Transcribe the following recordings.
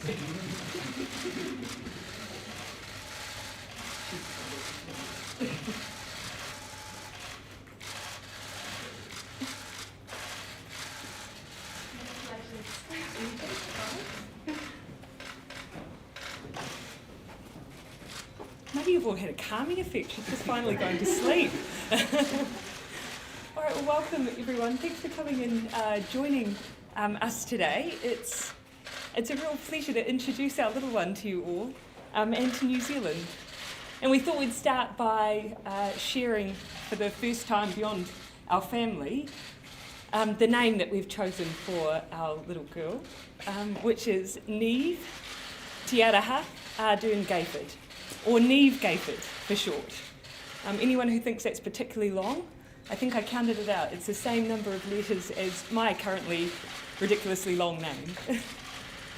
Maybe you've all had a calming effect. She's just finally going to sleep. All right, well, welcome everyone. Thanks for coming and joining us today. It's a real pleasure to introduce our little one to you all and to New Zealand. And we thought we'd start by sharing for the first time beyond our family the name that we've chosen for our little girl, which is Neve Tiaraha Ardern Gayford, or Neve Gayford for short. Anyone who thinks that's particularly long, I think I counted it out. It's the same number of letters as my currently ridiculously long name.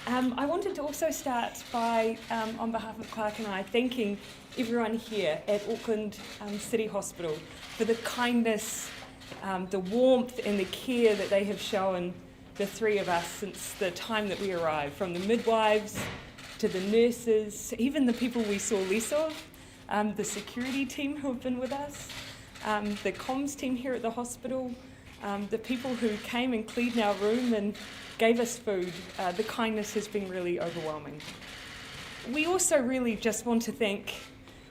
I wanted to also start by, on behalf of Clarke and I, thanking everyone here at Auckland City Hospital for the kindness, the warmth and the care that they have shown the three of us since the time that we arrived, from the midwives to the nurses, even the people we saw less of, the security team who have been with us, the comms team here at the hospital, the people who came and cleaned our room and gave us food. The kindness has been really overwhelming. We also really just want to thank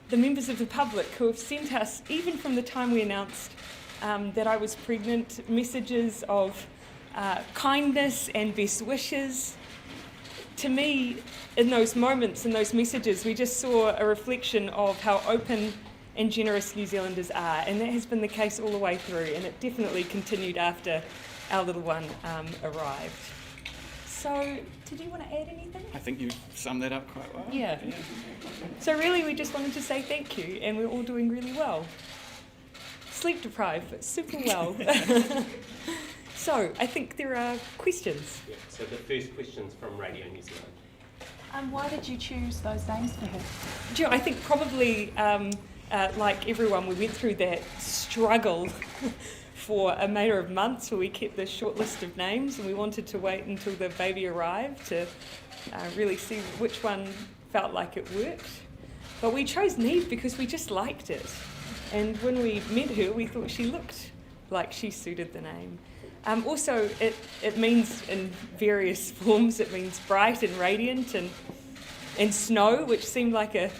the members of the public who have sent us, even from the time we announced that I was pregnant, messages of kindness and best wishes. To me, in those moments, in those messages, we just saw a reflection of how open and generous New Zealanders are, and that has been the case all the way through, and it definitely continued after our little one arrived. So, did you want to add anything? I think you summed that up quite well. Yeah. So really, we just wanted to say thank you, and we're all doing really well. Sleep deprived, but super well. So, I think there are questions. Yeah, so the first question's from Radio New Zealand. Why did you choose those names for her? Do you know, I think probably, like everyone, we went through that struggle for a matter of months where we kept this short list of names, and we wanted to wait until the baby arrived to really see which one felt like it worked. But we chose Neve because we just liked it. And when we met her, we thought she looked like she suited the name. Also, it means in various forms. It means bright and radiant and snow, which seemed like a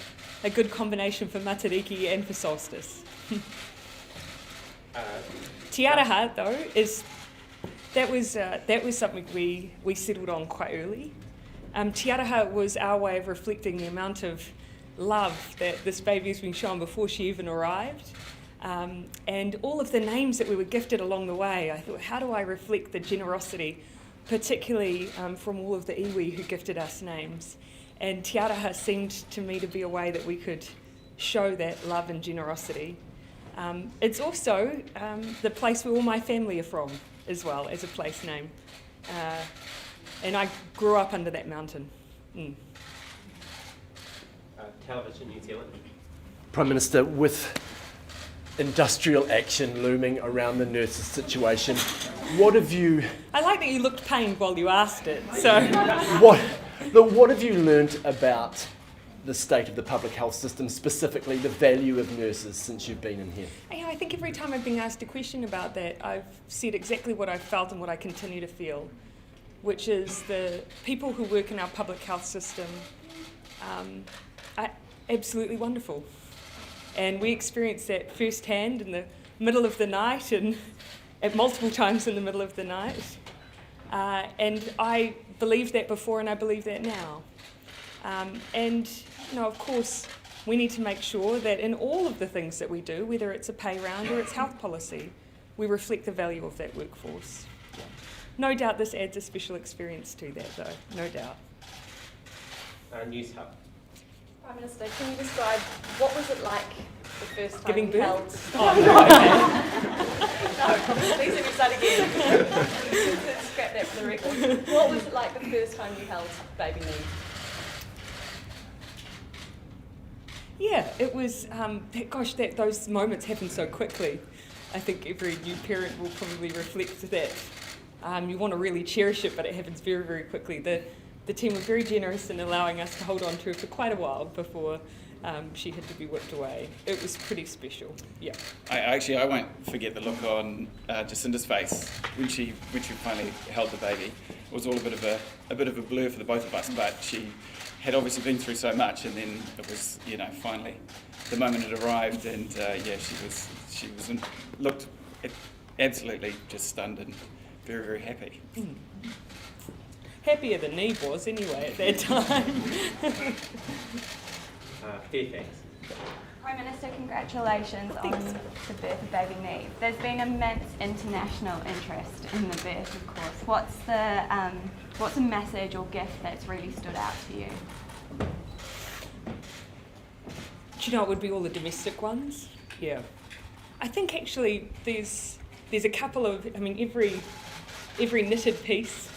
good combination for Matariki and for solstice. Tiaraha, though, that was something we settled on quite early. Tiaraha was our way of reflecting the amount of love that this baby has been shown before she even arrived. And all of the names that we were gifted along the way, I thought, how do I reflect the generosity, particularly from all of the iwi who gifted us names? And Tiaraha seemed to me to be a way that we could show that love and generosity. It's also the place where all my family are from as well, as a place name. And I grew up under that mountain. Television New Zealand. Prime Minister, with industrial action looming around the nurses' situation, what have you... I like that you looked pained while you asked it. So, what have you learnt about the state of the public health system, specifically the value of nurses, since you've been in here? I think every time I've been asked a question about that, I've said exactly what I've felt and what I continue to feel, which is the people who work in our public health system are absolutely wonderful. And we experienced that firsthand in the middle of the night and at multiple times in the middle of the night. And I believed that before and I believe that now. And, of course, we need to make sure that in all of the things that we do, whether it's a pay round or it's health policy, we reflect the value of that workforce. No doubt this adds a special experience to that, though, no doubt. News Hub. Prime Minister, can you describe what was it like the first time Giving you birth? held... No, please let me start again. Scrap that for the record. What was it like the first time you held baby Neve? Yeah, it was, those moments happen so quickly. I think every new parent will probably reflect that. You want to really cherish it, but it happens very, very quickly. the team were very generous in allowing us to hold on to her for quite a while before she had to be whipped away. It was pretty special. Yeah. I won't forget the look on Jacinda's face when she finally held the baby. It was all a bit of a blur for the both of us, but she had obviously been through so much, and then it was, finally the moment had arrived, and she looked absolutely just stunned and very, very happy. Happier than Neve was anyway at that time. Fairfax. Prime Minister, congratulations on the birth of baby Neve. There's been immense international interest in the birth, of course. What's a message or gift that's really stood out to you? Do you know it would be all the domestic ones? Yeah. I think actually there's a couple of, every knitted piece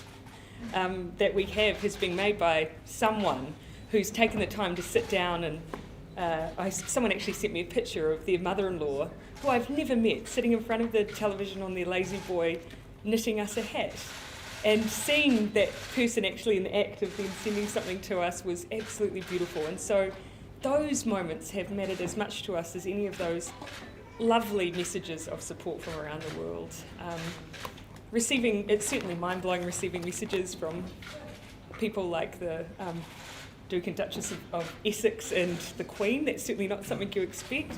that we have has been made by someone who's taken the time to sit down and someone actually sent me a picture of their mother-in-law, who I've never met, sitting in front of the television on their lazy boy, knitting us a hat. And seeing that person actually in the act of them sending something to us was absolutely beautiful. And so those moments have mattered as much to us as any of those lovely messages of support from around the world. It's certainly mind-blowing receiving messages from people like the Duke and Duchess of Essex and the Queen. That's certainly not something you expect,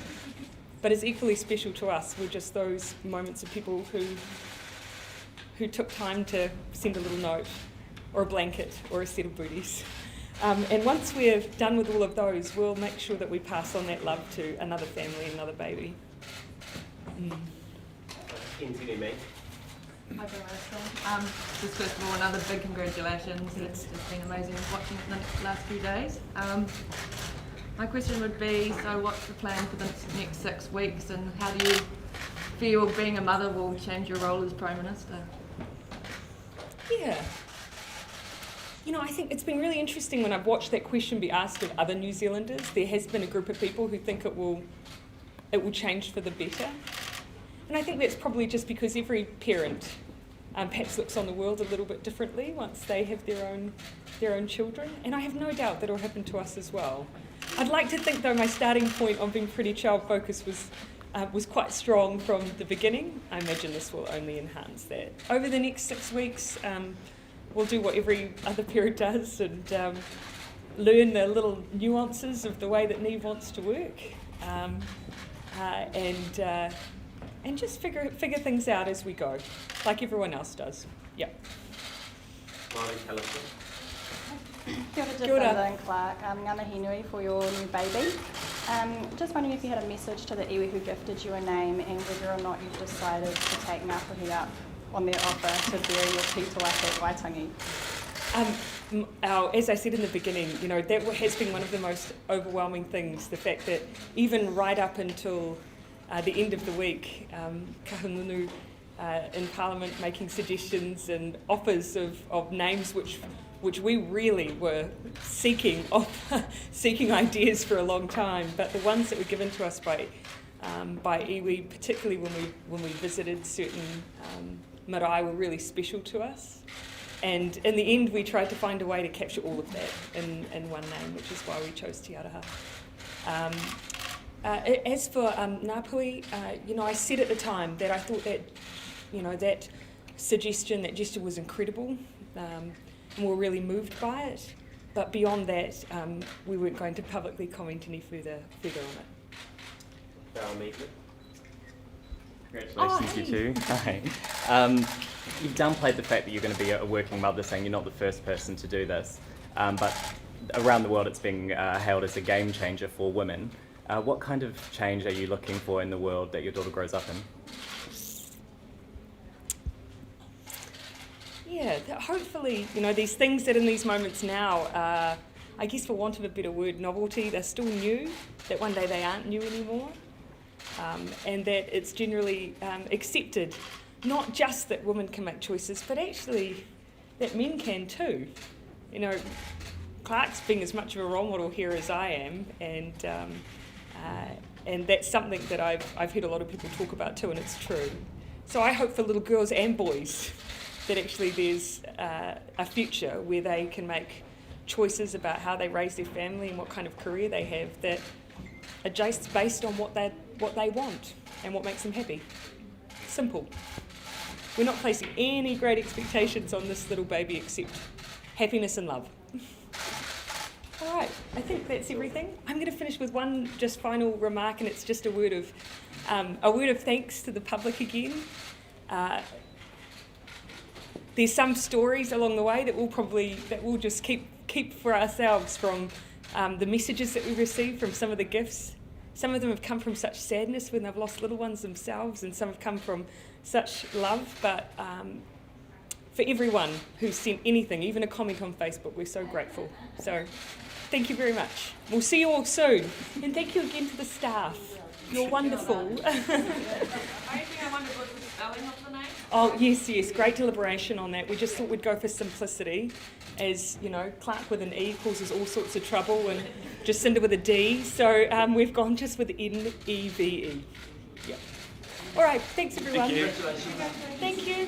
but it's equally special to us were just those moments of people who took time to send a little note or a blanket or a set of booties. And once we're done with all of those, we'll make sure that we pass on that love to another family, another baby. NZME. Hi, Prime Minister. Just first of all, another big congratulations. It's just been amazing watching it the last few days. My question would be, so what's the plan for the next 6 weeks, and how do you feel being a mother will change your role as Prime Minister? Yeah. I think it's been really interesting when I've watched that question be asked of other New Zealanders. There has been a group of people who think it will change for the better. And I think that's probably just because every parent perhaps looks on the world a little bit differently once they have their own children. And I have no doubt that will happen to us as well. I'd like to think, though, my starting point on being pretty child-focused was quite strong from the beginning. I imagine this will only enhance that. Over the next 6 weeks, we'll do what every other parent does and learn the little nuances of the way that Neve wants to work, and just figure things out as we go, like everyone else does. Yeah. Māori Television. Kia ora, Kia ora. Jacinda and Clarke. Ngana hinui for your new baby. Just wondering if you had a message to the iwi who gifted you a name, and whether or not you've decided to take Ngāpuhi up on their offer to bury your pītoaka at Waitangi. As I said in the beginning, that has been one of the most overwhelming things, the fact that even right up until the end of the week, Kahungunu in Parliament making suggestions and offers of names which we really were seeking ideas for a long time, but the ones that were given to us by iwi, particularly when we visited certain marae, were really special to us. And in the end, we tried to find a way to capture all of that in one name, which is why we chose Te Araha. As for Ngāpuhi, I said at the time that I thought that, that suggestion, that gesture was incredible, and we were really moved by it. But beyond that, we weren't going to publicly comment any further on it. Val Meekman. Congratulations, you two. Hi. You've downplayed the fact that you're going to be a working mother, saying you're not the first person to do this, but around the world it's being hailed as a game changer for women. What kind of change are you looking for in the world that your daughter grows up in? Yeah, hopefully, these things that in these moments now, I guess for want of a better word, novelty, they're still new, that one day they aren't new anymore, and that it's generally accepted, not just that women can make choices, but actually that men can too. Clarke's being as much of a role model here as I am, and that's something that I've heard a lot of people talk about too, and it's true. So I hope for little girls and boys that actually there's a future where they can make choices about how they raise their family and what kind of career they have that are just based on what they want and what makes them happy. Simple. We're not placing any great expectations on this little baby except happiness and love. All right, I think that's everything. I'm going to finish with one just final remark, and it's just a word of thanks to the public again. There's some stories along the way that we'll just keep for ourselves from the messages that we receive from some of the gifts. Some of them have come from such sadness when they've lost little ones themselves, and some have come from such love. But for everyone who's sent anything, even a comment on Facebook, we're so grateful. So thank you very much. We'll see you all soon. And thank you again to the staff. You're wonderful. Only thing I wondered was the spelling of the name. Oh, yes, great deliberation on that. We just thought we'd go for simplicity, as, you know, Clarke with an E causes all sorts of trouble, and Jacinda with a D, so we've gone just with N-E-V-E. Yep. All right, thanks everyone. Thank you. Thank you.